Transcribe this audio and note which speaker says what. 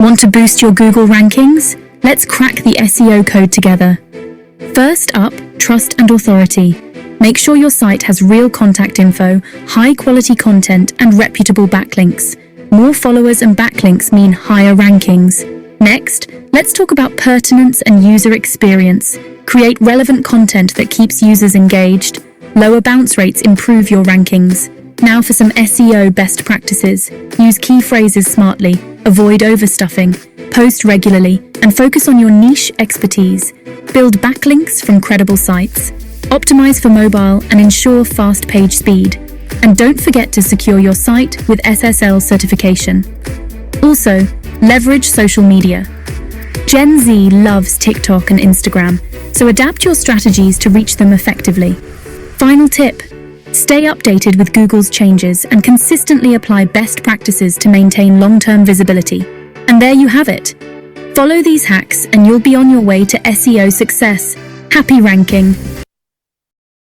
Speaker 1: Want to boost your Google rankings? Let's crack the SEO code together. First up, trust and authority. Make sure your site has real contact info, high-quality content, and reputable backlinks. More followers and backlinks mean higher rankings. Next, let's talk about pertinence and user experience. Create relevant content that keeps users engaged. Lower bounce rates improve your rankings. Now for some SEO best practices. Use key phrases smartly, avoid overstuffing, post regularly, and focus on your niche expertise. Build backlinks from credible sites. Optimize for mobile and ensure fast page speed. And don't forget to secure your site with SSL certification. Also, leverage social media. Gen Z loves TikTok and Instagram, so adapt your strategies to reach them effectively. Final tip: stay updated with Google's changes and consistently apply best practices to maintain long-term visibility. And there you have it. Follow these hacks and you'll be on your way to SEO success. Happy ranking!